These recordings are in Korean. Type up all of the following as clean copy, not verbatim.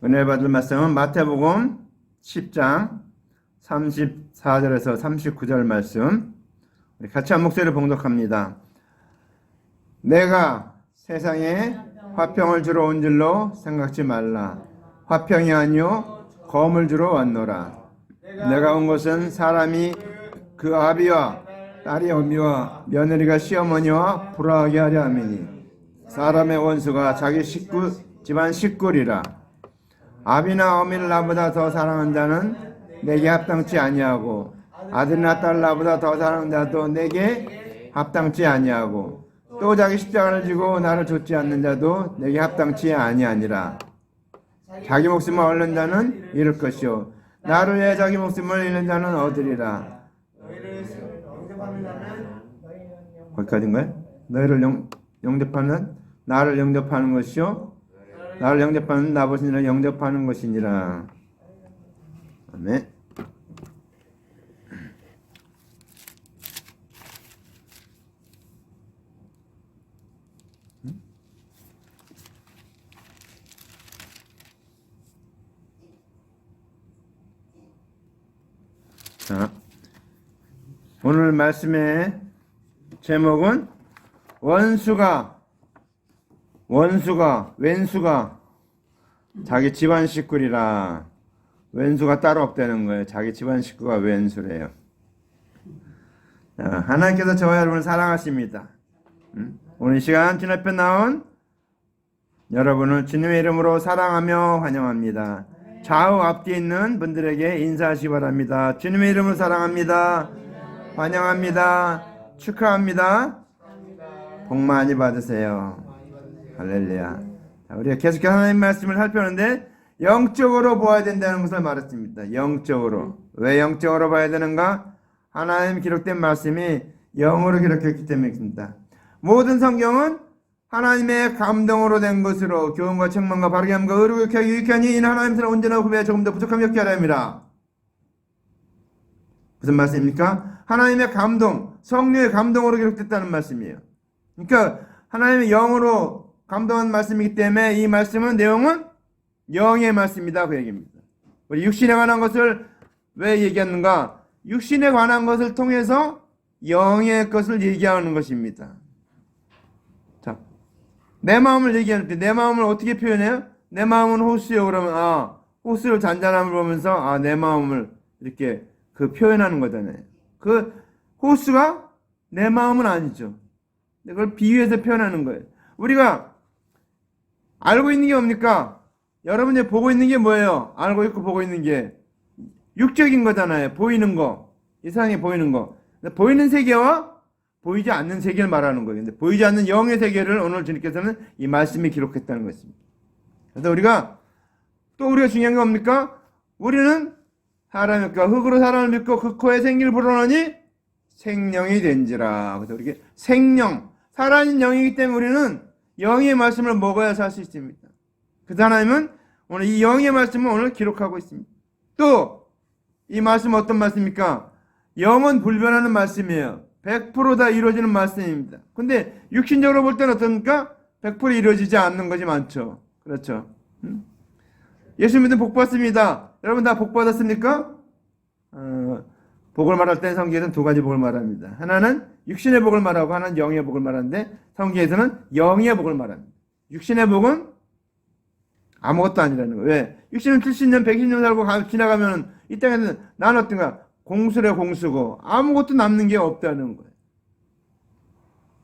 은혜 받을 말씀은 마태복음 10장 34절에서 39절 말씀. 우리 같이 한 목소리를 봉독합니다. 내가 세상에 화평을 주러 온 줄로 생각지 말라. 화평이 아니요 검을 주러 왔노라. 내가 온 것은 사람이 그 아비와 딸이 어미와 며느리가 시어머니와 불화하게 하려 함이니 사람의 원수가 자기 집안 식구리라. 아비나 어미를 나보다 더 사랑하는 자는 내게 합당치 아니하고 아들이나 딸 나보다 더 사랑하는 자도 내게 합당치 아니하고 또 자기 십자가를 지고 나를 좇지 않는 자도 내게 합당치 아니하니라. 자기 목숨을 얻는 자는 잃을 것이요 나를 위해 자기 목숨을 잃는 자는 얻으리라. 거기까지인가요? 너희를 영접하는 나를 영접하는 것이요 나를 영접하는 나보신 이를 영접하는 것이니라. 아멘. 자, 오늘 말씀의 제목은 왼수가 자기 집안 식구리라. 왼수가 따로 없다는 거예요. 자기 집안 식구가 왼수래요. 자, 하나님께서 저와 여러분을 사랑하십니다. 오늘 이 시간 주님 앞에 나온 여러분을 주님의 이름으로 사랑하며 환영합니다. 좌우 앞뒤에 있는 분들에게 인사하시기 바랍니다. 주님의 이름으로 사랑합니다. 환영합니다. 축하합니다. 복 많이 받으세요. 할렐루야. 자, 우리가 계속해서 하나님 말씀을 살펴보는데 영적으로 보아야 된다는 것을 말했습니다. 영적으로. 왜 영적으로 봐야 되는가? 하나님 기록된 말씀이 영으로 기록했기 때문입니다. 모든 성경은 하나님의 감동으로 된 것으로 교훈과 책망과 바르게 함과 의로 교육하기 유익하니 이는 하나님께서 온전하고 후배에 조금 더 부족함이 없게 하려 함이라. 무슨 말씀입니까? 하나님의 감동, 성령의 감동으로 기록됐다는 말씀이에요. 그러니까 하나님의 영으로 감동한 말씀이기 때문에 이 말씀은 내용은 영의 말씀이다 그 얘기입니다. 우리 육신에 관한 것을 왜 얘기하는가? 육신에 관한 것을 통해서 영의 것을 얘기하는 것입니다. 자, 내 마음을 얘기할 때 내 마음을 어떻게 표현해요? 내 마음은 호수요. 그러면 호수를 잔잔함을 보면서 내 마음을 이렇게 그 표현하는 거잖아요. 그 호수가 내 마음은 아니죠. 그걸 비유해서 표현하는 거예요. 우리가 알고 있는 게 뭡니까? 여러분이 보고 있는 게 뭐예요? 알고 있고 보고 있는 게 육적인 거잖아요. 보이는 거. 이 세상에 보이는 거. 보이는 세계와 보이지 않는 세계를 말하는 거예요. 근데 보이지 않는 영의 세계를 오늘 주님께서는 이 말씀에 기록했다는 것입니다. 그래서 우리가 중요한 게 뭡니까? 우리는 사람일까 흙으로 사람을 믿고 그 코에 생기를 불어넣으니 생명이 된지라. 그래서 우리가 생명, 살아있는 영이기 때문에 우리는 영의 말씀을 먹어야 살 수 있습니다. 그래서 하나님은 오늘 이 영의 말씀을 오늘 기록하고 있습니다. 또 이 말씀은 어떤 말씀입니까? 영은 불변하는 말씀이에요. 100% 다 이루어지는 말씀입니다. 근데 육신적으로 볼 때는 어떻습니까? 100% 이루어지지 않는 것이 많죠. 그렇죠? 예수 믿으면 복 받습니다. 여러분 다 복 받았습니까? 복을 말할 때는 성경에서는 두 가지 복을 말합니다. 하나는 육신의 복을 말하고 하나는 영의 복을 말하는데 성경에서는 영의 복을 말합니다. 육신의 복은 아무것도 아니라는 거예요. 왜? 육신은 70년, 120년 살고 지나가면 이 땅에는 나는 어떤가? 공수래 공수고 아무것도 남는 게 없다는 거예요.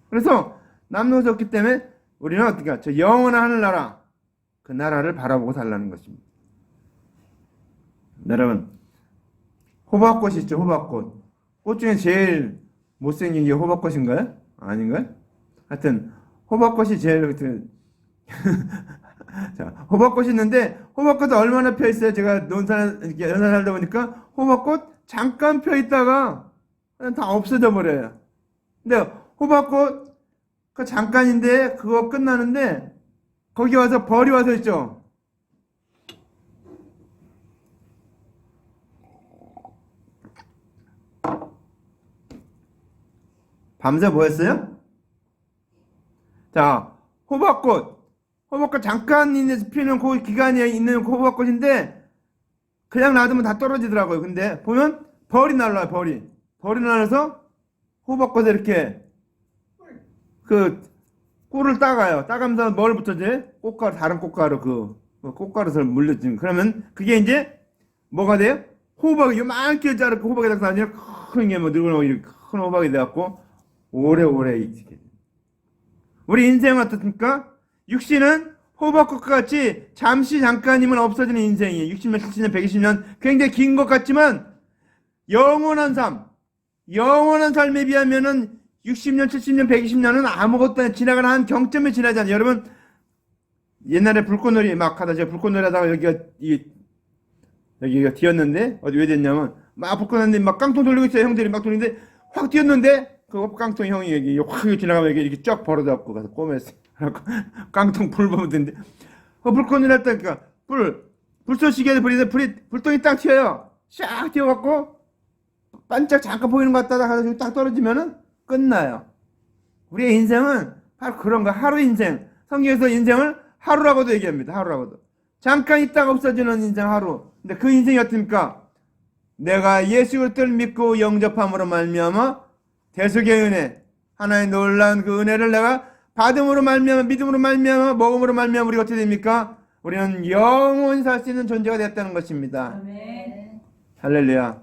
그래서 남는 것이 없기 때문에 우리는 어떤가? 저 영원한 하늘나라 그 나라를 바라보고 살라는 것입니다. 여러분 호박꽃이 있죠. 호박꽃. 꽃 중에 제일 못생긴 게 호박꽃인가요? 아닌가요? 하여튼 호박꽃이 제일 자, 호박꽃이 있는데 호박꽃이 얼마나 펴 있어요? 제가 논산 이렇게 연산 살다 보니까 호박꽃 잠깐 펴 있다가 다 없어져 버려요. 근데 호박꽃 그 잠깐인데 그거 끝나는데 거기 와서 벌이 와서 있죠. 밤새 뭐 했어요? 자, 호박꽃 호박꽃 잠깐 피는 그 기간이 있는 그 호박꽃인데 그냥 놔두면 다 떨어지더라고요. 근데 보면 벌이 날라요. 벌이 날아서 호박꽃에 이렇게 그 꿀을 따가요. 따가면서 뭘 붙여지? 꽃가루, 다른 꽃가루 그 꽃가루를 물려주는. 그러면 그게 이제 뭐가 돼요? 호박이 요만하게 자르고 호박에다가 나중에 큰 게 뭐 늙은 이렇게 큰 호박이 돼갖고 오래오래 익히게 돼요. 우리 인생은 어떻습니까? 육신은 호박꽃과 같이 잠시 잠깐이면 없어지는 인생이에요. 60년, 70년, 120년 굉장히 긴 것 같지만 영원한 삶에 비하면은 60년, 70년, 120년은 아무것도 아니라 지나가는 한 경점에 지나잖아요. 여러분 옛날에 불꽃놀이 막 하다 제가 불꽃놀이 하다가 여기가 뒤었는데 어디 왜 됐냐면 막 불꽃놀이 막 깡통 돌리고 있어요. 형들이 막 돌리는데 확 뛰었는데 그 깡통 형이 여기 확 지나가면 여기 이렇게 쫙 벌어져갖고 가서 꼬맸어요. 깡통 불 보면 되는데 불꽃놀이 했다니까 불쏘시개를 부리는데 불똥이 딱 튀어요. 샥 튀어갖고 반짝 잠깐 보이는 것 같다가 가서 딱 떨어지면은 끝나요. 우리의 인생은 바로 그런 거. 하루 인생. 성경에서 인생을 하루라고도 얘기합니다. 하루라고도. 잠깐 있다가 없어지는 인생 하루. 근데 그 인생이 어떻습니까? 내가 예수 그리스도를 믿고 영접함으로 말미암아 대속의 은혜, 하나의 놀라운 그 은혜를 내가 받음으로 말미암아, 믿음으로 말미암아, 먹음으로 말미암아 우리가 어떻게 됩니까? 우리는 영원히 살 수 있는 존재가 되었다는 것입니다. 아멘. 할렐루야.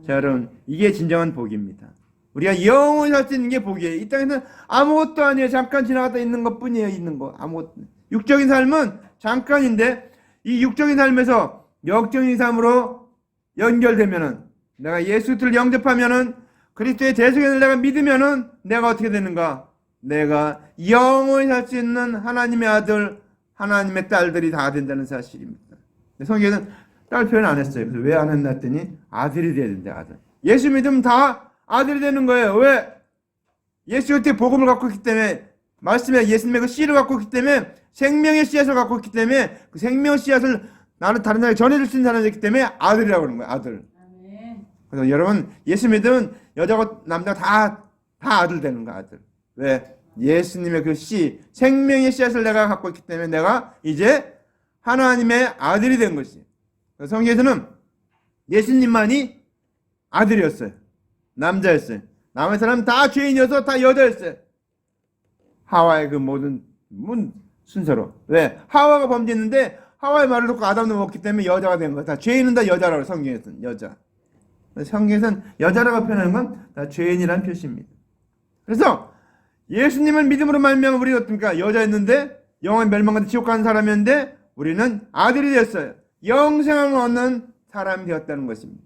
자, 여러분, 이게 진정한 복입니다. 우리가 영원히 살 수 있는 게 복이에요. 이 땅에는 아무것도 아니에요. 잠깐 지나갔다 있는 것 뿐이에요. 있는 거. 아무것도. 육적인 삶은 잠깐인데, 이 육적인 삶에서 영적인 삶으로 연결되면은, 내가 예수 그리스도를 영접하면은, 그리스도의 대속을 내가 믿으면은, 내가 어떻게 되는가? 내가 영원히 살 수 있는 하나님의 아들, 하나님의 딸들이 다 된다는 사실입니다. 성경에는 딸 표현 안 했어요. 그래서 왜 안 했나 했더니, 아들이 돼야 된다, 아들. 예수 믿으면 다 아들이 되는 거예요. 왜? 예수 그리스도의 복음을 갖고 있기 때문에, 말씀에 예수님의 그 씨를 갖고 있기 때문에, 생명의 씨앗을 갖고 있기 때문에, 그 생명의 씨앗을 나는 다른 사람에게 전해줄 수 있는 사람이기 때문에 아들이라고 그러는 거예요. 아들. 아멘. 그래서 여러분 예수 믿으면 여자고 남자고 다 아들 되는 거야. 아들. 왜? 예수님의 그 씨, 생명의 씨앗을 내가 갖고 있기 때문에 내가 이제 하나님의 아들이 된 것이. 성경에서는 예수님만이 아들이었어요. 남자였어요. 남의 사람은 다 죄인이어서 다 여자였어요. 하와의 그 모든 순서로. 왜? 하와가 범죄했는데 하와의 말을 듣고 아담도 먹기 때문에 여자가 된 거야. 다 죄인은 다 여자라고 성경에서는 여자. 성경에서는 여자라고 표현하는 건 다 죄인이라는 표시입니다. 그래서 예수님을 믿음으로 말미암아 우리가 어떻습니까? 여자였는데 영원히 멸망하는 지옥 가는 사람이었는데 우리는 아들이 되었어요. 영생을 얻는 사람이 되었다는 것입니다.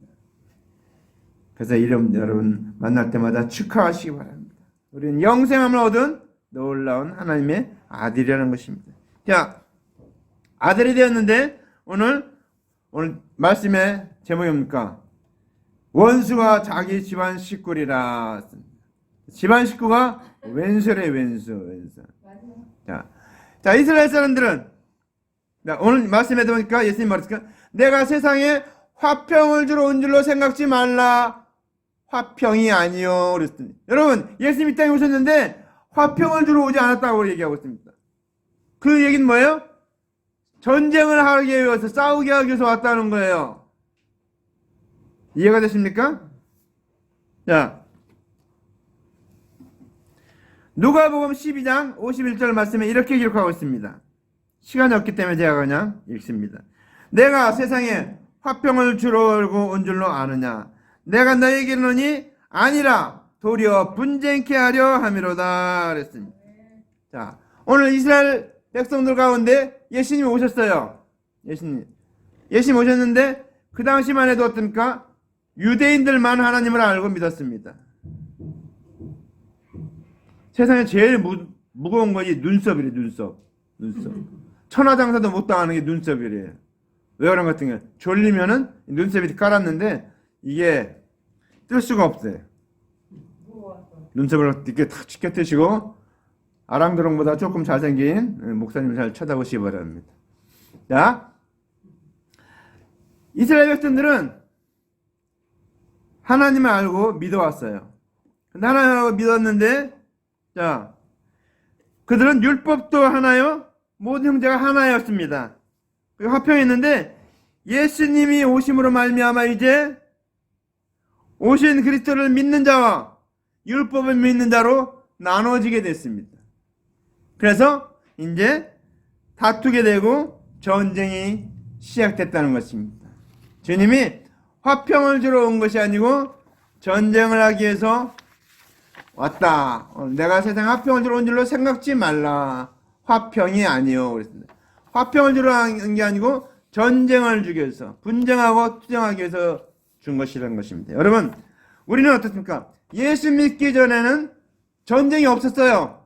그래서 이름 여러분 만날 때마다 축하하시기 바랍니다. 우리는 영생함을 얻은 놀라운 하나님의 아들이라는 것입니다. 자, 아들이 되었는데 오늘 말씀의 제목이 뭡니까? 원수가 자기 집안 식구리라. 집안 식구가 왼수래, 왼수. 자, 이스라엘 사람들은 오늘 말씀에 보니까 예수님 말했을까? 내가 세상에 화평을 주러 온 줄로 생각지 말라. 화평이 아니요. 그랬더니 여러분 예수님 이 땅에 오셨는데 화평을 주러 오지 않았다고 얘기하고 있습니다. 그 얘기는 뭐예요? 전쟁을 하기 위해서 싸우게 하기 위해서 왔다는 거예요. 이해가 되십니까? 자, 누가복음 12장 51절 말씀에 이렇게 기록하고 있습니다. 시간이 없기 때문에 제가 그냥 읽습니다. 내가 세상에 화평을 주러 온 줄로 아느냐? 내가 너에게 이르노니 아니라 도리어 분쟁케 하려 함이로다. 그랬습니다. 자, 오늘 이스라엘 백성들 가운데 예수님이 오셨어요. 예수님 오셨는데 그 당시만 해도 어떻습니까? 유대인들만 하나님을 알고 믿었습니다. 세상에 제일 무거운 것이 눈썹이래. 눈썹. 천하장사도 못 당하는 게 눈썹이래요. 왜 그런 것 같은 게 졸리면은 눈썹이 깔았는데 이게 뜰 수가 없어요. 눈썹을 이렇게 탁 치켜뜨시고 아랑드롱보다 조금 잘생긴 목사님을 잘 쳐다보시기 바랍니다. 자, 이스라엘 백성들은 하나님을 알고 믿어왔어요. 근데 하나님을 알고 믿었는데, 자, 그들은 율법도 하나요? 모든 형제가 하나였습니다. 그리고 화평했는데 예수님이 오심으로 말미암아 이제 오신 그리스도를 믿는 자와 율법을 믿는 자로 나눠지게 됐습니다. 그래서 이제 다투게 되고 전쟁이 시작됐다는 것입니다. 주님이 화평을 주러 온 것이 아니고 전쟁을 하기 위해서 왔다. 내가 세상 화평을 주러 온 줄로 생각지 말라. 화평이 아니요. 그랬습니다. 화평을 주러 온 게 아니고 전쟁을 주기 위해서, 분쟁하고 투쟁하기 위해서 준 것이라는 것입니다. 여러분, 우리는 어떻습니까? 예수 믿기 전에는 전쟁이 없었어요.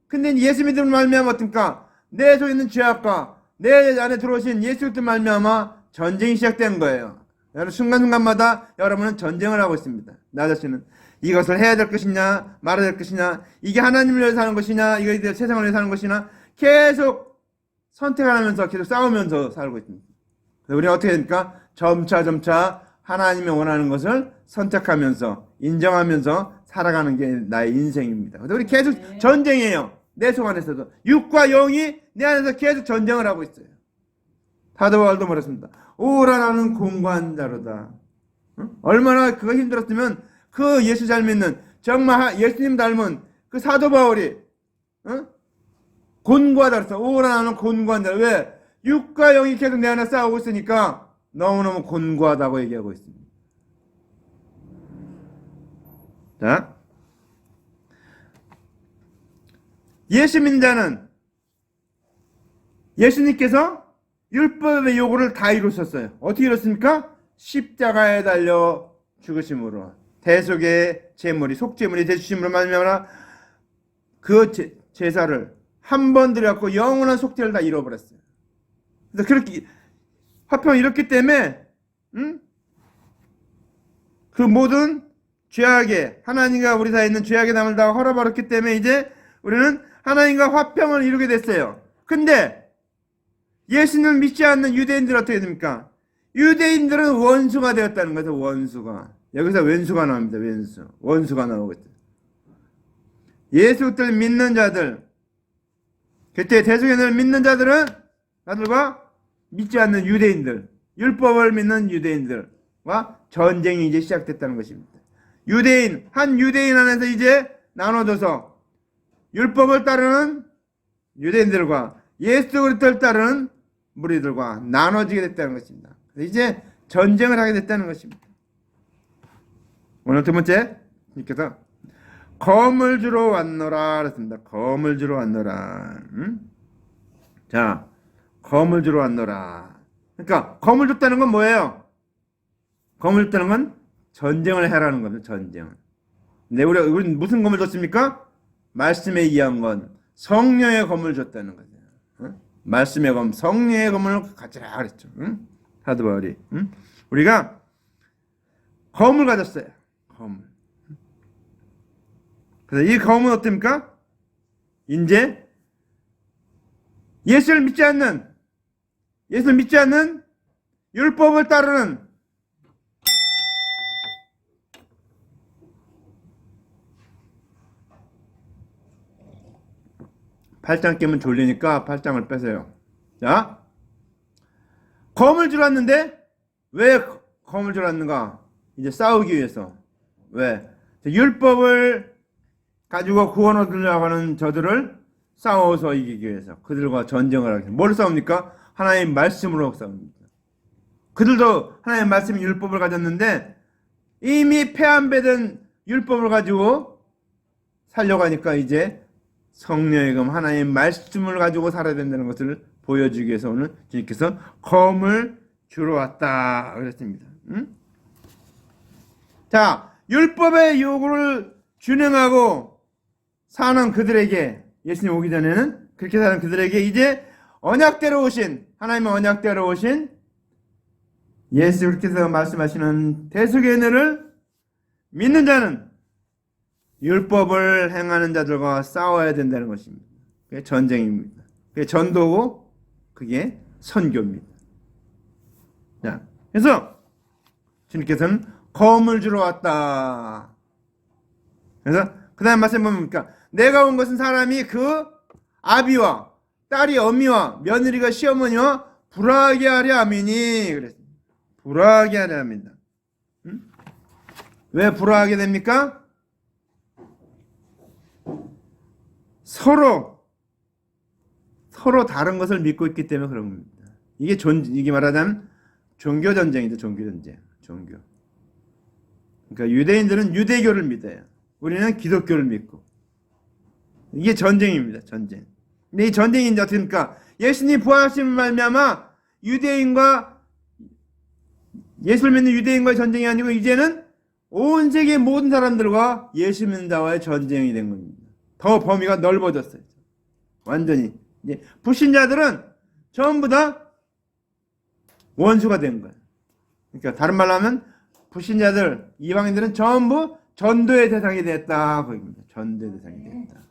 근데 예수 믿음을 말미암아 어떻습니까? 내 속에 있는 죄악과 내 안에 들어오신 예수 그리스도 말미암아 전쟁이 시작된 거예요. 여러분, 순간순간마다 여러분은 전쟁을 하고 있습니다. 나 자신은 이것을 해야 될 것이냐 말아야 될 것이냐, 이게 하나님을 위해서 사는 것이냐 이게 세상을 위해서 사는 것이냐, 계속 선택을 하면서 계속 싸우면서 살고 있습니다. 그래서 우리가 어떻게 됩니까? 점차 하나님이 원하는 것을 선택하면서 인정하면서 살아가는 게 나의 인생입니다. 그래서 우리 계속 전쟁이에요. 내 속 안에서도 육과 영이 내 안에서 계속 전쟁을 하고 있어요. 사도바울도 말했습니다. 오라 나는 공고한자로다. 얼마나 그거 힘들었으면 그 예수 잘 믿는 정말 예수님 닮은 그 사도바울이 곤고하다 그랬어. 오라 나는 곤고한 자. 왜? 육과 영이 계속 내 안에 싸우고 있으니까 너무너무 곤고하다고 얘기하고 있습니다. 자, 예수 믿는 자는 예수님께서 율법의 요구를 다 이루셨어요. 어떻게 이뤘습니까? 십자가에 달려 죽으심으로 대속의 제물이 속제물이 되주심으로 말미암아 그 제사를 한 번 드렸고 영원한 속죄를 다 이뤄버렸어요. 그래서 그렇게 화평을 이뤘기 때문에 그 모든 죄악에 하나님과 우리 사이에 있는 죄악의 담을 다 헐어버렸기 때문에 이제 우리는 하나님과 화평을 이루게 됐어요. 근데 예수님을 믿지 않는 유대인들은 어떻게 됩니까? 유대인들은 원수가 되었다는 거죠. 원수가. 여기서 왼수가 나옵니다. 왼수. 원수가 나오고 있어요. 예수를 믿는 자들, 그때 대속연을 믿는 자들은 나들과 믿지 않는 유대인들, 율법을 믿는 유대인들과 전쟁이 이제 시작됐다는 것입니다. 유대인, 한 유대인 안에서 이제 나눠져서 율법을 따르는 유대인들과 예수 그리스도를 따르는 무리들과 나눠지게 됐다는 것입니다. 이제 전쟁을 하게 됐다는 것입니다. 오늘 두 번째, 이께서 검을 주러 왔노라 그랬습니다. 검을 주러 왔노라. 자, 검을 주러 왔노라. 그러니까 검을 줬다는 건 뭐예요? 검을 줬다는 건 전쟁을 해라는 겁니다. 전쟁. 근데 우리는 무슨 검을 줬습니까? 말씀에 의한 건 성령의 검을 줬다는 거죠. 말씀의 검, 성령의 검을 가지라 그랬죠. 사도 바울이. 우리가 검을 가졌어요. 검을. 그래서 이 검은 어떻습니까? 이제 예수를 믿지 않는 율법을 따르는 팔짱 끼면 졸리니까 팔짱을 빼세요. 자, 검을 줄었는데 왜 검을 줄었는가? 이제 싸우기 위해서. 왜? 율법을 가지고 구원 얻으려고 하는 저들을 싸워서 이기기 위해서 그들과 전쟁을 하기 위해서. 뭘 싸웁니까? 하나님의 말씀으로 싸웁니다. 그들도 하나님의 말씀 율법을 가졌는데 이미 폐암배된 율법을 가지고 살려고 하니까 이제 성령의 검 하나님의 말씀을 가지고 살아야 된다는 것을 보여주기 위해서 오늘 주님께서 검을 주러 왔다 그랬습니다. 자, 율법의 요구를 준행하고 사는 그들에게, 예수님 오기 전에는 그렇게 사는 그들에게 이제 언약대로 오신, 하나님의 언약대로 오신 예수 그리스도께서 말씀하시는 대속의 은혜를 믿는 자는 율법을 행하는 자들과 싸워야 된다는 것입니다. 그게 전쟁입니다. 그게 전도고 그게 선교입니다. 자, 그래서 주님께서는 검을 주러 왔다. 그래서 그 다음 말씀 보면 뭡니까? 내가 온 것은 사람이 그 아비와 딸이 어미와 며느리가 시어머니와 불화하게 하려 함이니 그랬습니다. 불화하게 하려 합니다. 왜 불화하게 됩니까? 서로 다른 것을 믿고 있기 때문에 그런 겁니다. 이게 말하자면 종교 전쟁이죠. 종교 전쟁. 종교. 그러니까 유대인들은 유대교를 믿어요. 우리는 기독교를 믿고. 이게 전쟁입니다. 전쟁. 근데 이 전쟁이 이제 어떻게 됩니까? 예수님 부활하심을 말미암아 유대인과 예수를 믿는 유대인과의 전쟁이 아니고 이제는 온 세계 모든 사람들과 예수 믿는 자와의 전쟁이 된 겁니다. 더 범위가 넓어졌어요. 완전히. 이제 불신자들은 전부 다 원수가 된 거예요. 그러니까 다른 말로 하면 불신자들, 이방인들은 전부 전도의 대상이 됐다. 그겁니다. 전도의 대상이 됐다.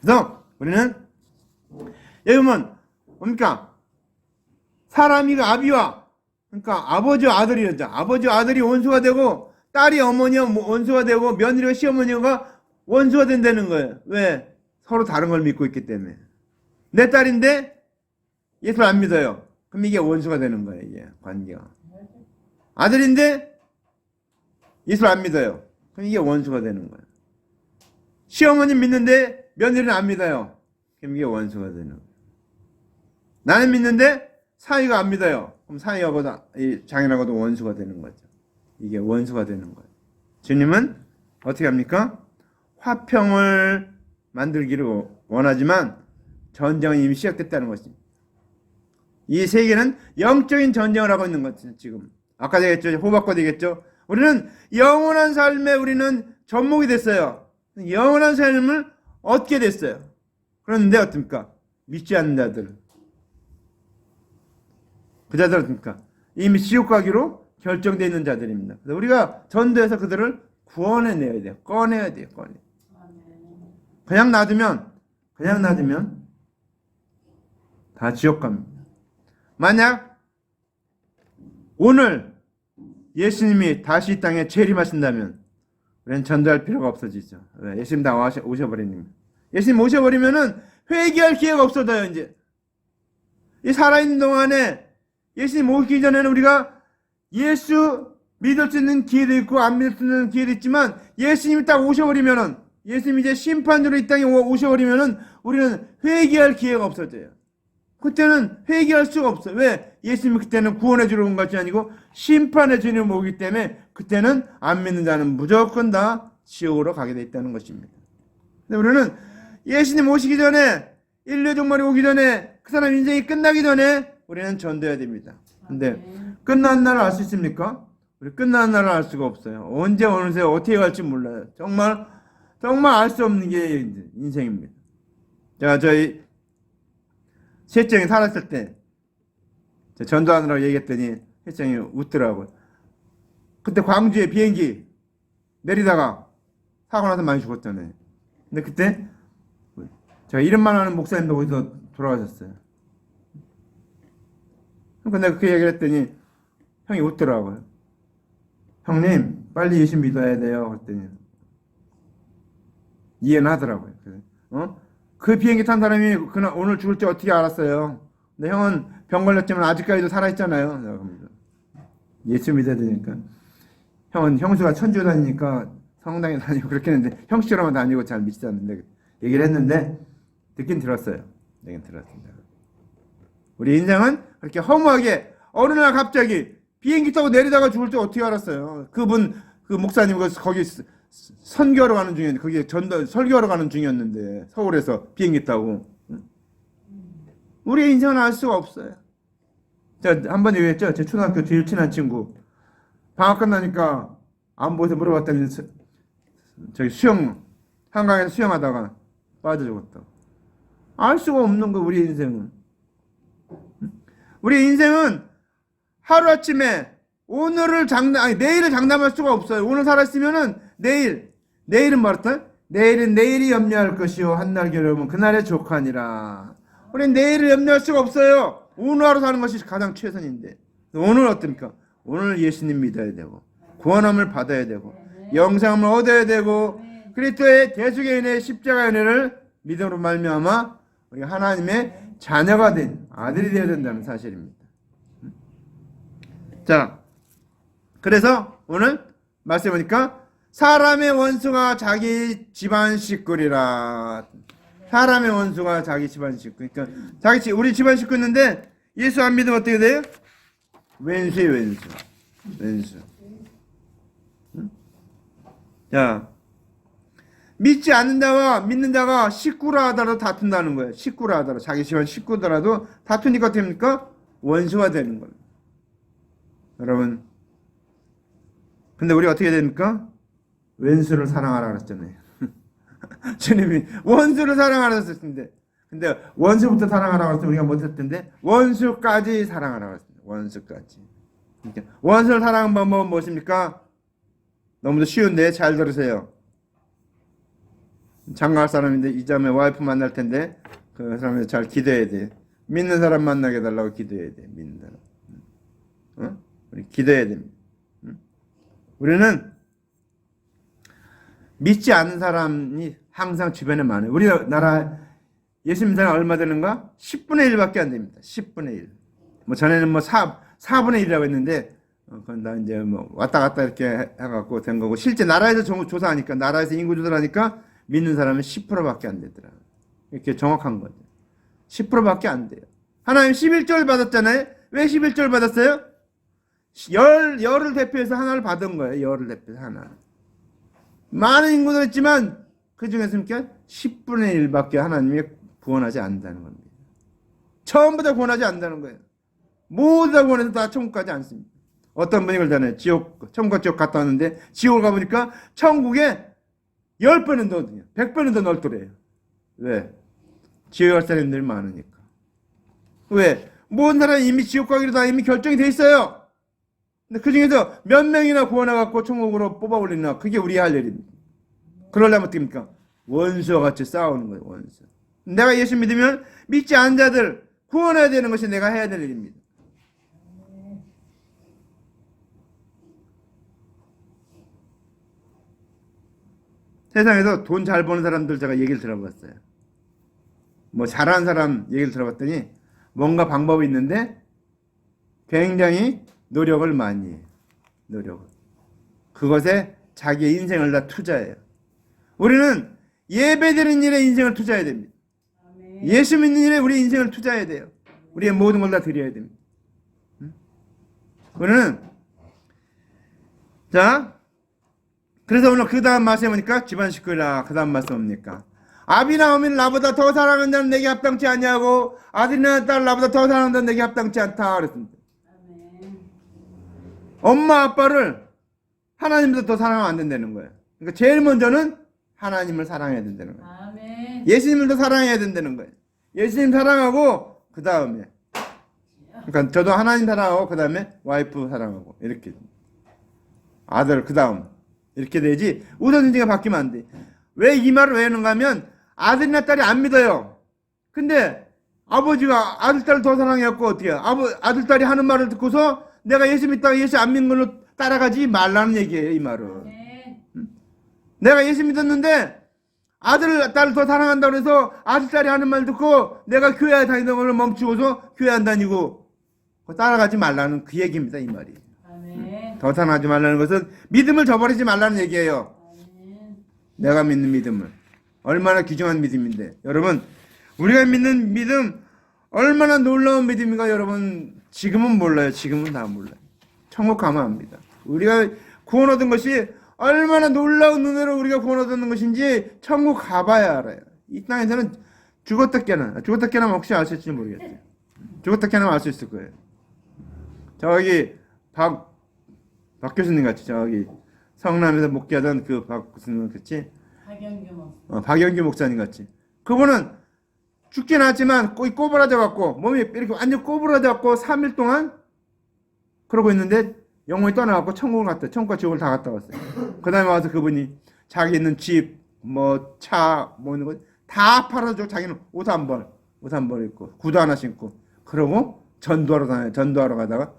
그래서 우리는 여기 보면 뭡니까? 사람이가 아비와 그러니까 아버지와 아들이었죠. 아버지와 아들이 원수가 되고 딸이 어머니와 원수가 되고 며느리와 시어머니가 원수가 된다는 거예요. 왜? 서로 다른 걸 믿고 있기 때문에. 내 딸인데 예수를 안 믿어요. 그럼 이게 원수가 되는 거예요. 이게 관계가. 아들인데 예수를 안 믿어요. 그럼 이게 원수가 되는 거예요. 시어머니 믿는데 며느리는 안 믿어요. 그럼 이게 원수가 되는 거예요. 나는 믿는데 사위가 안 믿어요. 그럼 사위하고도 장인하고도 원수가 되는 거죠. 이게 원수가 되는 거예요. 주님은 어떻게 합니까? 화평을 만들기를 원하지만 전쟁은 이미 시작됐다는 것입니다. 이 세계는 영적인 전쟁을 하고 있는 거죠. 지금 아까 되겠죠. 호박과 되겠죠. 우리는 영원한 삶에 우리는 접목이 됐어요. 영원한 삶을 얻게 됐어요. 그런데 어떻습니까? 믿지 않는 자들. 그 자들은 어떻습니까? 이미 지옥 가기로 결정되어 있는 자들입니다. 그래서 우리가 전도해서 그들을 구원해내야 돼요. 꺼내야 돼요. 그냥 놔두면 다 지옥 갑니다. 만약 오늘 예수님이 다시 이 땅에 재림하신다면 우리는 전도할 필요가 없어지죠. 왜? 예수님 다 오셔버리니까. 예수님 오셔버리면은 회개할 기회가 없어져요. 이제 이 살아있는 동안에 예수님 오기 전에는 우리가 예수 믿을 수 있는 기회도 있고 안 믿을 수 있는 기회도 있지만 예수님이 딱 오셔버리면은 예수님이 이제 심판으로 이 땅에 오셔버리면은 우리는 회개할 기회가 없어져요. 그때는 회개할 수가 없어요. 왜? 예수님이 그때는 구원해 주러 온 것이 아니고 심판해 주러 오기 때문에 그때는 안 믿는 자는 무조건 다 지옥으로 가게 돼 있다는 것입니다. 근데 우리는 예수님 오시기 전에 인류 종말이 오기 전에 그 사람 인생이 끝나기 전에 우리는 전도해야 됩니다. 근데 끝난 날을 알 수 있습니까? 우리 끝난 날을 알 수가 없어요. 언제 어느새 어떻게 갈지 몰라요. 정말 알 수 없는 게 인생입니다. 제가 저희 셋째이 살았을 때 전도하느라고 얘기했더니 셋째이 웃더라고요. 그때 광주에 비행기 내리다가 사고 나서 많이 죽었잖아요. 근데 그때 제가 이름만 아는 목사님도 거기서 돌아가셨어요. 근데 내가 그 얘기를 했더니 형이 웃더라고요. 형님 빨리 예수 믿어야 돼요. 그랬더니 이해는 하더라고요. 그 비행기 탄 사람이 오늘 죽을 줄 어떻게 알았어요? 근데 형은 병 걸렸지만 아직까지도 살아있잖아요. 예수 믿어야 되니까. 형은 형수가 천주 다니니까 성당에 다니고 그렇게 했는데 형식으로만 다니고 잘 믿지 않는데 얘기를 했는데 듣긴 들었어요. 얘긴 들었습니다. 우리 인생은 그렇게 허무하게 어느 날 갑자기 비행기 타고 내리다가 죽을 줄 어떻게 알았어요? 그 목사님 거기 선교하러 가는 중이었는데 그게 설교하러 가는 중이었는데 서울에서 비행기 타고 우리의 인생은 알 수가 없어요. 제가 한번 얘기했죠. 제 초등학교 제일 친한 친구 방학 끝나니까 안보에서 물어봤더니 저기 한강에서 수영하다가 빠져 죽었다고. 알 수가 없는 거 우리 인생은. 우리 인생은 하루아침에 내일을 장담할 수가 없어요. 오늘 살았으면은 내일은 말했다. 내일은 내일이 염려할 것이요 한날 괴로우면 그날의 족하니라. 우리는 내일을 염려할 수가 없어요. 오늘 하루 사는 것이 가장 최선인데 오늘 어떻습니까? 오늘 예수님 믿어야 되고 구원함을 받아야 되고 영생함을 얻어야 되고 그리스도의 대속의 은혜 십자가의 은혜를 믿음으로 말미암아 우리가 하나님의 자녀가 된 아들이 되어야 된다는 사실입니다. 자, 그래서 오늘 말씀해 보니까 사람의 원수가 자기 집안 식구리라. 사람의 원수가 자기 집안 식구. 그러니까 우리 집안 식구 있는데 예수 안 믿으면 어떻게 돼요? 왼수예요, 왼수. 왼수. 응? 자, 믿지 않는 자와 믿는 자가 식구라 하더라도 다툰다는 거예요. 식구라 하더라도 자기 집안 식구더라도 다투니까 어떻게 됩니까? 원수가 되는 거예요. 여러분, 근데 우리 어떻게 됩니까? 왼수를 사랑하라 그랬잖아요. 주님이 원수를 사랑하라 그랬는데, 근데 원수부터 사랑하라 그랬으면 우리가 못했을 텐데 원수까지 사랑하라 그랬습니다. 원수까지. 그러니까 원수를 사랑하는 방법은 무엇입니까? 너무도 쉬운데 잘 들으세요. 장가할 사람인데 이 자매 와이프 만날 텐데 그 사람이 잘 기도해야 돼. 믿는 사람 만나게 해달라고 기도해야 돼. 믿는 사람. 어? 우리 기도해야 됩니다. 우리는 믿지 않는 사람이 항상 주변에 많아요. 우리나라 예수 믿는 사람 얼마 되는가? 10분의 1밖에 안 됩니다. 10분의 1. 뭐 전에는 뭐 4분의 1이라고 했는데 그건 다 이제 뭐 왔다 갔다 이렇게 해갖고 된 거고, 실제 나라에서 조사하니까, 나라에서 인구 조사하니까 믿는 사람은 10%밖에 안 되더라. 이렇게 정확한 거죠. 10%밖에 안 돼요. 하나님 11절 받았잖아요. 왜 11절 받았어요? 열을 대표해서 하나를 받은 거예요. 열을 대표해서 하나. 많은 인구도 있지만 그 중에서 10분의 1밖에 하나님이 구원하지 않는다는 겁니다. 전부 다 구원하지 않는다는 거예요. 모두 다 구원해서 다 천국까지 않습니다. 어떤 분이 그러잖아요. 천국과 지옥 갔다 왔는데 지옥을 가보니까 천국에 10배는 더, 100배는 더 넓더래요. 왜? 지옥 갈 사람들이 많으니까. 왜? 모든 사람이 이미 지옥 가기로 다 이미 결정이 돼 있어요. 근데 그 중에서 몇 명이나 구원해갖고 천국으로 뽑아 올리나, 그게 우리 할 일입니다. 그러려면 어떻게 합니까? 원수와 같이 싸우는 거예요, 원수. 내가 예수 믿으면 믿지 않은 자들 구원해야 되는 것이 내가 해야 될 일입니다. 세상에서 돈 잘 버는 사람들 제가 얘기를 들어봤어요. 뭐 잘하는 사람 얘기를 들어봤더니 뭔가 방법이 있는데 굉장히 노력을 많이 해요. 노력을. 그것에 자기의 인생을 다 투자해요. 우리는 예배드리는 일에 인생을 투자해야 됩니다. 예수 믿는 일에 우리 인생을 투자해야 돼요. 우리의 모든 걸 다 드려야 됩니다. 우리는 자, 그래서 오늘 그 다음 말씀에 보니까 집안 식구라. 그 다음 말씀 뭡니까? 아비나 어미는 나보다 더 사랑한다는 내게 합당치 않냐고, 아들이나 딸 나보다 더 사랑한다는 내게 합당치 않다 그랬습니다. 엄마 아빠를 하나님보다 더 사랑하면 안 된다는 거예요. 그러니까 제일 먼저는 하나님을 사랑해야 된다는 거예요. 아멘. 예수님을 더 사랑해야 된다는 거예요. 예수님 사랑하고 그 다음에, 그러니까 저도 하나님 사랑하고 그 다음에 와이프 사랑하고 이렇게, 아들 그 다음 이렇게 되지 우선순위가 바뀌면 안 돼. 왜 이 말을 왜 하는가 하면 아들이나 딸이 안 믿어요. 근데 아버지가 아들 딸을 더 사랑해갖고 어떻게 해요? 아들 딸이 하는 말을 듣고서 내가 예수 믿다가 예수 안 믿는 걸로 따라가지 말라는 얘기예요. 이 말은. 내가 예수 믿었는데 아들 딸을 더 사랑한다고 해서 아들 딸이 하는 말 듣고 내가 교회 다니는 걸 멈추고서 교회 안 다니고 따라가지 말라는 그 얘기입니다. 이 말이. 더 사랑하지 말라는 것은 믿음을 저버리지 말라는 얘기예요. 내가 믿는 믿음을. 얼마나 귀중한 믿음인데. 여러분, 우리가 믿는 믿음 얼마나 놀라운 믿음인가 여러분. 지금은 몰라요. 지금은 다 몰라요. 천국 가면 압니다. 우리가 구원 얻은 것이 얼마나 놀라운 눈으로 우리가 구원 얻는 것인지 천국 가봐야 알아요. 이 땅에서는 죽었다 깨나 혹시 알 수 있을지 모르겠어요. 죽었다 깨나 알 수 있을 거예요. 저기 박 교수님 같이 저기 성남에서 목회하던 그 박 교수님 같이, 박영규 목사님 같이, 그분은 죽진 않았지만 거의 꼬부라져 갖고 몸이 이렇게 완전 꼬부라져 갖고 3일 동안 그러고 있는데 영혼이 떠나갖고 천국을 갔다. 천국과 지옥을 다 갔다 왔어요. 그 다음에 와서 그분이 자기 있는 집, 뭐 차, 뭐 있는 거 다 팔아주고 자기는 옷 한 벌 입고 구두 하나 신고 그러고 전도하러 가다가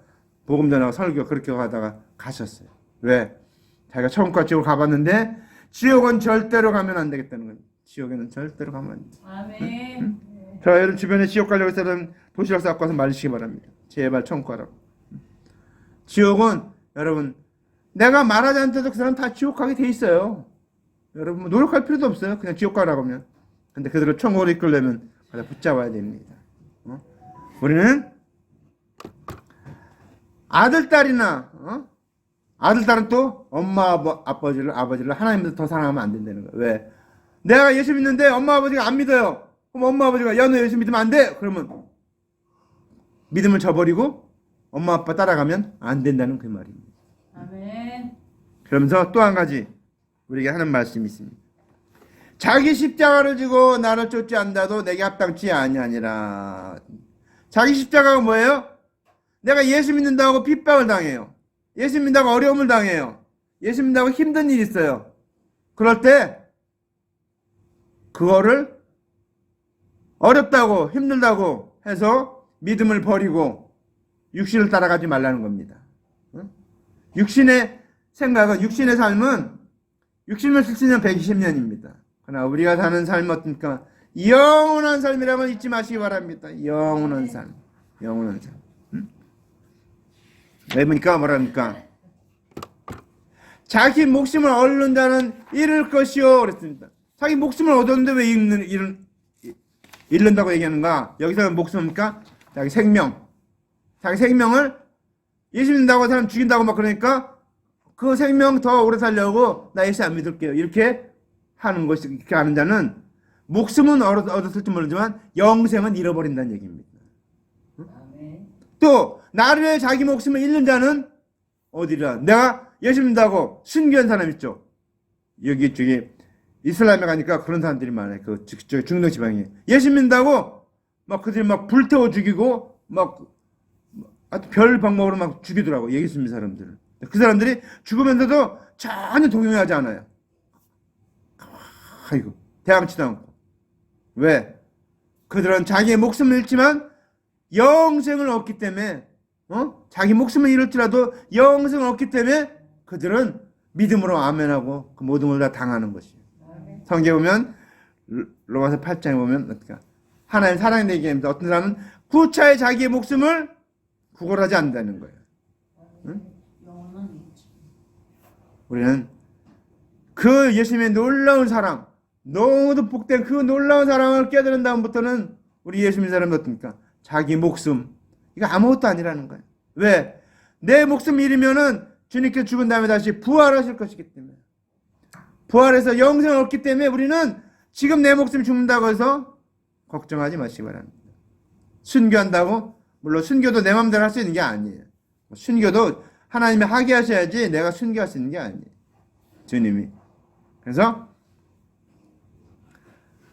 복음 전하고 설교 그렇게 가다가 가셨어요. 왜? 자기가 천국과 지옥을 가봤는데 지옥은 절대로 가면 안 되겠다는 거예요. 지옥에는 절대로 가면 안 돼. 아멘. 자, 여러분 주변에 지옥 가려고 했다면 도시락 싸고 와서 말리시기 바랍니다. 제발 청구하라고. 지옥은 여러분 내가 말하지 않더라도 그 사람 다 지옥 가게 돼 있어요. 여러분 뭐 노력할 필요도 없어요. 그냥 지옥 가라고 하면. 근데 그대로 천국으로 이끌려면 붙잡아야 됩니다. 우리는 아들, 딸이나 아들, 딸은 또 엄마, 아버지를 하나님보다 더 사랑하면 안 된다는 거예요. 왜? 내가 예수 믿는데 엄마, 아버지가 안 믿어요. 그럼 엄마, 아버지가 야, 너 예수 믿으면 안 돼! 그러면 믿음을 저버리고 엄마, 아빠 따라가면 안 된다는 그 말입니다. 아멘. 그러면서 또 한 가지 우리에게 하는 말씀이 있습니다. 자기 십자가를 지고 나를 쫓지 않다도 내게 합당치 아니하니라. 자기 십자가가 뭐예요? 내가 예수 믿는다고 핍박을 당해요. 예수 믿는다고 어려움을 당해요. 예수 믿는다고 힘든 일이 있어요. 그럴 때 그거를 어렵다고 힘들다고 해서 믿음을 버리고 육신을 따라가지 말라는 겁니다. 육신의 생각은, 육신의 삶은 60년, 70년, 120년입니다. 그러나 우리가 사는 삶은 어떻습니까? 영원한 삶이라면 잊지 마시기 바랍니다. 영원한 삶. 영원한 삶. 왜 보니까 뭐랍니까? 자기 목숨을 얻는 자는 잃을 것이요 그랬습니다. 자기 목숨을 얻었는데 왜 잃는다고 얘기하는가? 여기서 목숨입니까? 자기 생명. 자기 생명을 예수 믿는다고 사람 죽인다고 막 그러니까 그 생명 더 오래 살려고 나 예수 안 믿을게요. 이렇게 하는 것이, 이렇게 하는 자는 목숨은 얻었을지 모르지만 영생은 잃어버린다는 얘기입니다. 또 나를 위해 자기 목숨을 잃는 자는 어디라? 내가 예수 믿는다고 순교한 사람 있죠. 여기 저기 이슬람에 가니까 그런 사람들이 많아요. 그 중동 지방에 예수 믿는다고 막 그들이 막 불태워 죽이고 막 별 방법으로 막 죽이더라고. 예수 믿는 사람들을. 그 사람들이 죽으면서도 전혀 동요하지 않아요. 아이고 대항치도 않고. 왜? 그들은 자기의 목숨을 잃지만 영생을 얻기 때문에 자기 목숨을 잃을지라도 영생을 얻기 때문에 그들은 믿음으로 아멘하고 그 모든 걸 다 당하는 것이에요. 성경에 보면 로마서 8장에 보면 어떻게 하나님 사랑에 대해 얘기합니다. 어떤 사람은 구차에 자기의 목숨을 구걸하지 않는다는 거예요. 응? 우리는 그 예수님의 놀라운 사랑, 너무도 복된 그 놀라운 사랑을 깨달은 다음부터는 우리 예수 믿는 사람은 어떻습니까? 자기 목숨, 이거 아무것도 아니라는 거예요. 왜? 내 목숨 잃으면은 주님께서 죽은 다음에 다시 부활하실 것이기 때문에. 부활해서 영생을 얻기 때문에 우리는 지금 내 목숨이 죽는다고 해서 걱정하지 마시기 바랍니다. 순교한다고? 물론 순교도 내 마음대로 할 수 있는 게 아니에요. 순교도 하나님이 하게 하셔야지 내가 순교할 수 있는 게 아니에요. 주님이. 그래서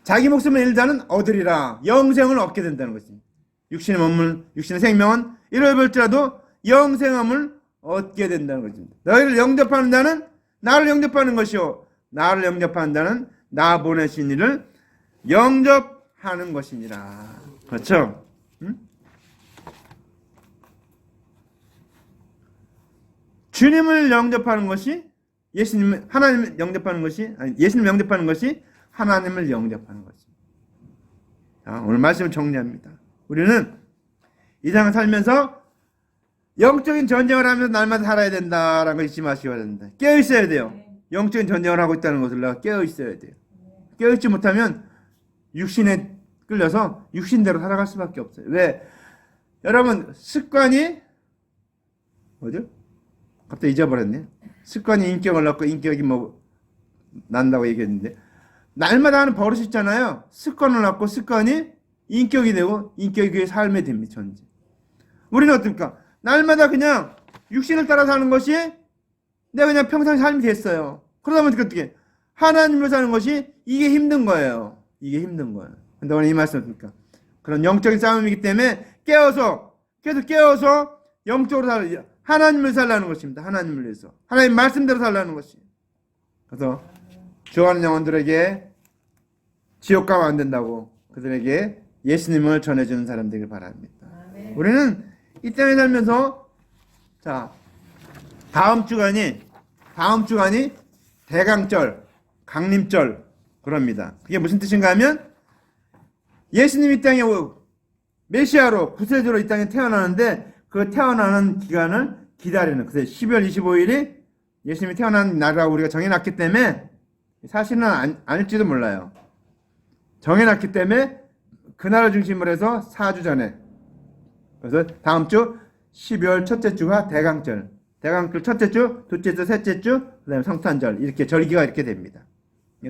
자기 목숨을 잃자는 얻으리라. 영생을 얻게 된다는 것입니다. 육신의 생명은 잃어버릴지라도 영생함을 얻게 된다는 것입니다. 너희를 영접하는 자는 나를 영접하는 것이요 나를 영접하는 자는 나 보내신 이를 영접하는 것이니라. 그렇죠? 응? 주님을 영접하는 것이 하나님을 영접하는 것이 예수님을 영접하는 것이 하나님을 영접하는 것입니다. 자, 오늘 말씀을 정리합니다. 우리는 이 세상을 살면서 영적인 전쟁을 하면서 날마다 살아야 된다라는 걸 잊지 마시기 바랍니다. 깨어 있어야 돼요. 영적인 전쟁을 하고 있다는 것을 내가 깨어 있어야 돼요. 깨어 있지 못하면 육신에 끌려서 육신대로 살아갈 수밖에 없어요. 왜? 여러분 습관이 뭐죠? 갑자기 잊어버렸네. 습관이 인격을 낳고 인격이 뭐 난다고 얘기했는데 날마다 하는 버릇이 있잖아요. 습관을 낳고 습관이 인격이 되고 인격이 그의 삶에 됩니다. 전제. 우리는 어떻습니까? 날마다 그냥 육신을 따라 사는 것이 내가 그냥 평생 삶이 됐어요. 그러다 보니까 어떻게 하나님으로 사는 것이 이게 힘든 거예요. 이게 힘든 거예요. 근데 오늘 이 말씀 어떻습니까? 그런 영적인 싸움이기 때문에 계속 깨어서 영적으로 하나님을 살라는 것입니다. 하나님을 위해서. 하나님 말씀대로 살라는 것이. 그래서 죽어가는 영혼들에게 지옥 가면 안 된다고 그들에게 예수님을 전해주는 사람 되길 바랍니다. 우리는 이 땅에 살면서 자 다음 주간이 대강절, 강림절 그럽니다. 그게 무슨 뜻인가 하면 예수님이 이 땅에 메시아로 구세주로 이 땅에 태어나는데 그 태어나는 기간을 기다리는, 그래서 12월 25일이 예수님이 태어난 날이라고 우리가 정해놨기 때문에 사실은 아닐지도 몰라요. 정해놨기 때문에 그날을 중심으로 해서 4주 전에, 그래서 다음 주 12월 첫째 주가 대강절, 대강절 첫째 주, 둘째 주, 셋째 주, 그 다음에 성탄절, 이렇게 절기가 이렇게 됩니다.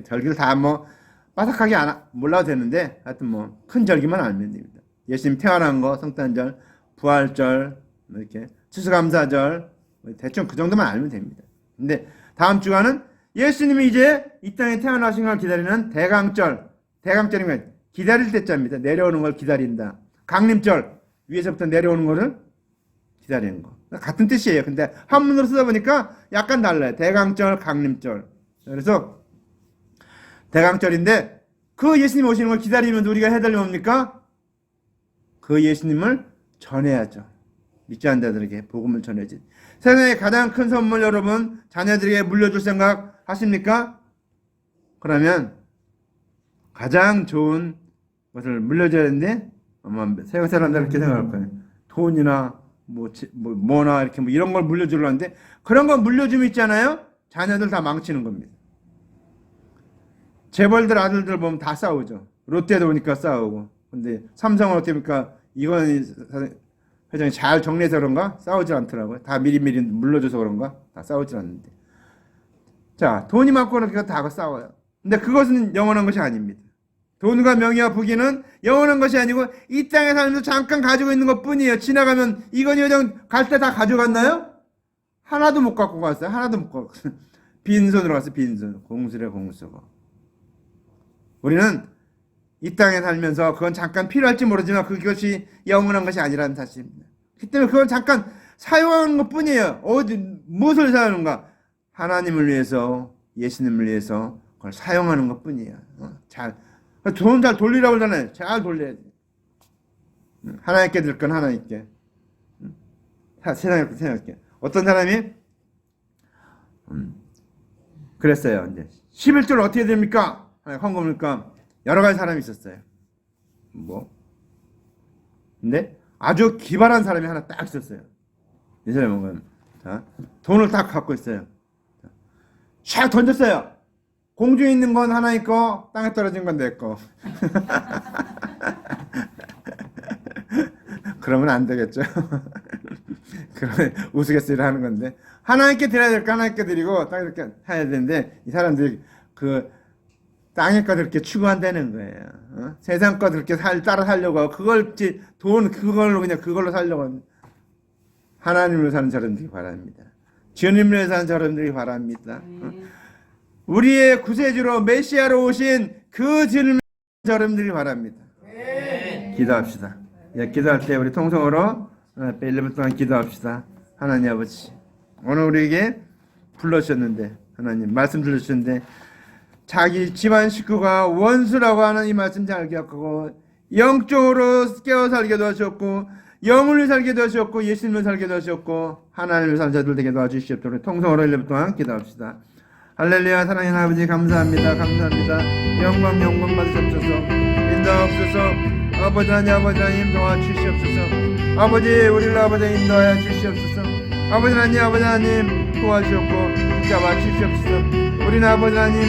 절기를 다 뭐 빠삭하게 몰라도 되는데 하여튼 뭐 큰 절기만 알면 됩니다. 예수님 태어난 거, 성탄절, 부활절, 뭐 이렇게 추수감사절, 대충 그 정도만 알면 됩니다. 근데 다음 주간은 예수님이 이제 이 땅에 태어나신 걸 기다리는 대강절, 대강절이면 기다릴 때자입니다. 내려오는 걸 기다린다. 강림절, 위에서부터 내려오는 거를 기다리는 거. 같은 뜻이에요. 근데 한문으로 쓰다 보니까 약간 달라요. 대강절, 강림절. 그래서 대강절인데 그 예수님 오시는 걸 기다리면서 우리가 해야 될 일 뭡니까? 그 예수님을 전해야죠. 믿지 않는 자들에게 복음을 전해야지. 세상에 가장 큰 선물 여러분 자녀들에게 물려줄 생각 하십니까? 그러면 가장 좋은 것을 물려줘야 되는데 아마 세상 사람들 그렇게 생각할 거예요. 돈이나 뭐나 이렇게 뭐 이런 걸 물려주려 하는데 그런 거 물려주면 있잖아요. 자녀들 다 망치는 겁니다. 재벌들 아들들 보면 다 싸우죠. 롯데도 보니까 싸우고. 근데 삼성은 어떻게 보니까 이건 회장이 잘 정리해서 그런가? 싸우지 않더라고요. 다 미리미리 물려줘서 그런가? 다 싸우지 않는데. 자, 돈이 많고는 그거 다 싸워요. 근데 그것은 영원한 것이 아닙니다. 돈과 명예와 부귀는 영원한 것이 아니고 이 땅에 살면서 잠깐 가지고 있는 것 뿐이에요. 지나가면 이건희 회장 갈 때 다 가져갔나요? 하나도 못 갖고 갔어요. 하나도 못 갖고 갔어요. 빈손으로 갔어요. 빈손. 공수래 공수고. 우리는 이 땅에 살면서 그건 잠깐 필요할지 모르지만 그것이 영원한 것이 아니라는 사실입니다. 그 때문에 그건 잠깐 사용하는 것 뿐이에요. 무엇을 사용하는가? 하나님을 위해서, 예수님을 위해서 그걸 사용하는 것 뿐이에요. 돈 잘 돌리라고 하잖아요. 잘 돌려야지. 하나님께 들 건 하나님께. 세상에 생각할게. 어떤 사람이 그랬어요. 이제 11조를 어떻게 됩니까? 헌금을까? 여러 가지 사람이 있었어요. 근데 아주 기발한 사람이 하나 딱 있었어요. 이 사람은 돈을 딱 갖고 있어요. 샥 던졌어요. 공중에 있는 건 하나님 거, 땅에 떨어진 건 내 거. 그러면 안 되겠죠. 그러면 우스갯소리를 하는 건데 하나님께 드려야 될까? 하나님께 드리고 땅에 이렇게 해야 되는데 이 사람들이 그 땅의 것을 이렇게 추구한다는 거예요. 세상 것을 이렇게 따라 살려고 하고 돈 그걸로 그냥 그걸로 살려고 합니다. 하나님을 사는 사람들이 바랍니다. 주님을 사는 사람들이 바랍니다. 우리의 구세주로 메시아로 오신 그 주님을 사는 사람들이 바랍니다. 기도합시다. 기도할 때 우리 통성으로 1분 동안 기도합시다. 하나님 아버지, 오늘 우리에게 불러주셨는데 하나님 말씀 들려주셨는데 자기 집안 식구가 원수라고 하는 이 말씀 잘 기억하고 영적으로 깨어 살게 도와주셨고 영을 살게 도와주셨고 예수님을 살게 도와주셨고 하나님을 사는 자들 되게 도와주시옵도록 통성으로 1분 동안 기도합시다. 할렐루야. 사랑하는 아버지 감사합니다. 감사합니다. 영광 받으시옵소서. 인도하옵소서. 아버지 하나님 도와주시옵소서. 아버지 우리를 아버지 인도하여 주시옵소서. 아버지 하나님 도와주셨고 붙잡아 주시옵소서. 우리는 아버지 하나님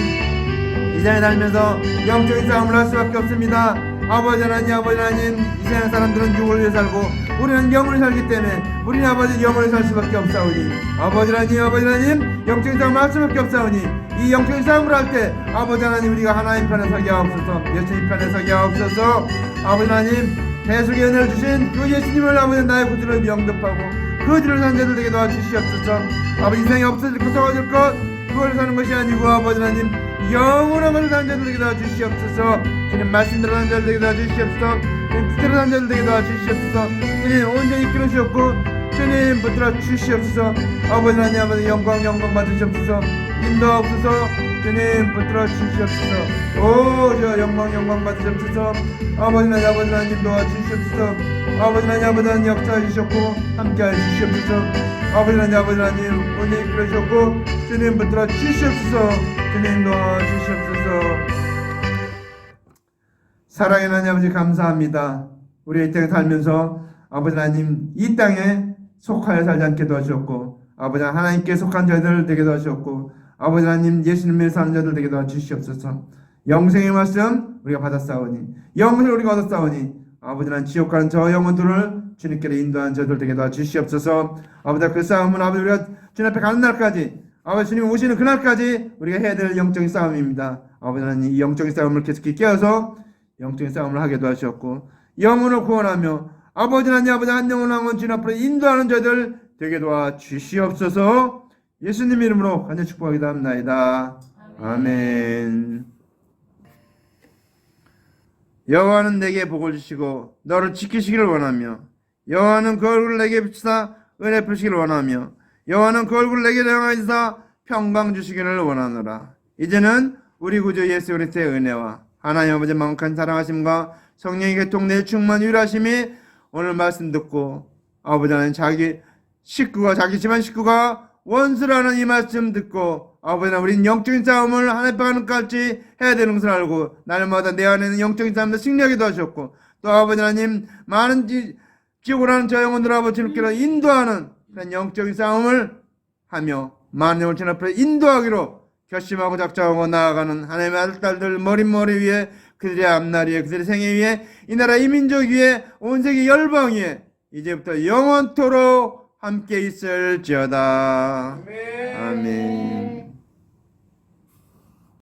이 세상에 살면서 영적인 싸움을 할 수밖에 없습니다. 아버지 하나님 이 세상 사람들은 육을 위해 살고 우리는 영을 살기 때문에 우리는 아버지 영을 살 수밖에 없사오니 아버지 하나님 영적인 싸움을 할 수밖에 없사오니 이 영적인 싸움을 할 때 아버지 하나님 우리가 하나님 편에 서게 하옵소서. 예수님 편에 서게 하옵소서. 아버지 하나님 대속의 은혜를 주신 그 예수님을 아버지 나의 구주로 영접하고 그 뒤를 산 자들 되게 도와주시옵소서. 아버지 인생이 없어질 것 썩어질 것 그걸 사는 것이 아니고 아버지 하나님 영원한 것을 사는 자들에게 도와주시옵소서. 주님 말씀대로 사는 자들에게 도와주시옵소서. 주님 뜻대로 사는 자들에게 도와주시옵소서. 주님 온전히 이끌으시옵고 주님 붙들어 주시옵소서. 아버지 하나님 영광 받으시옵소서. 인도하옵소서. 주님 붙들어 주시옵소서. 저 영광 받으시옵소서. 아버지 하나님 도와주시옵소서. 아버지 하나님 역사해 주셨고 함께해 주시옵소서. 아버지 하나님 온전히 이끌으시옵고 주님 붙들어 주시옵소서. 주님 도와주시옵소서. 사랑의 하나님 아버지 감사합니다. 우리 이 땅에 살면서 아버지 하나님 이 땅에 속하여 살지 않게 도와주셨고 아버지 하나님께 속한 자들 되게 도와주셨고 아버지 하나님 예수님을 사는 자들 되게 도와주시옵소서. 영생의 말씀 우리가 받았사오니 영생을 우리가 얻었사오니 아버지 하나님 지옥 가는 저 영혼들을 주님께로 인도하는 자들 되게 도와주시옵소서. 아버지 그 싸움은 아버지 우리가 주님 앞에 가는 날까지 아버지 주님 오시는 그날까지 우리가 해야 될 영적인 싸움입니다. 아버지 하나님 이 영적인 싸움을 계속히 깨어서 영적인 싸움을 하게 도와주셨고 영혼을 구원하며 아버지 하나님 아버지 한 영혼 한 영혼 주님 앞으로 인도하는 자들 되게 도와주시옵소서. 예수님 이름으로 간절히 축복하기도 합니다. 아멘. 여호와는 내게 복을 주시고 너를 지키시기를 원하며 여호와는 그 얼굴을 내게 비추사 은혜 베푸시기를 원하며 여호와는 그 얼굴을 내게 향하시사 평강 주시기를 원하노라. 이제는 우리 구주 예수 그리스도의 은혜와 하나님 아버지 만극한 사랑하심과 성령의 교통 내 충만 유일하심이 오늘 말씀 듣고 아버지 하나님 자기 식구가 자기 집안 식구가 원수라는 이 말씀 듣고 아버지 하나님 우리는 영적인 싸움을 하나님 앞까지 해야 되는 것을 알고 날마다 내 안에는 영적인 싸움도 승리하게 도와주셨고 또 아버지 하나님 많은 지옥을 하는 저 영혼들 아버지 주님께로 인도하는 그런 영적인 싸움을 하며 많은 영혼을 주님 앞에 인도하기로 결심하고 작정하고 나아가는 하나님의 아들 딸들 머리 위에 그들의 앞날 위에 그들의 생애 위에 이 나라 이 민족 위에 온 세계 열방 위에 이제부터 영원토록 함께 있을지어다. 아멘.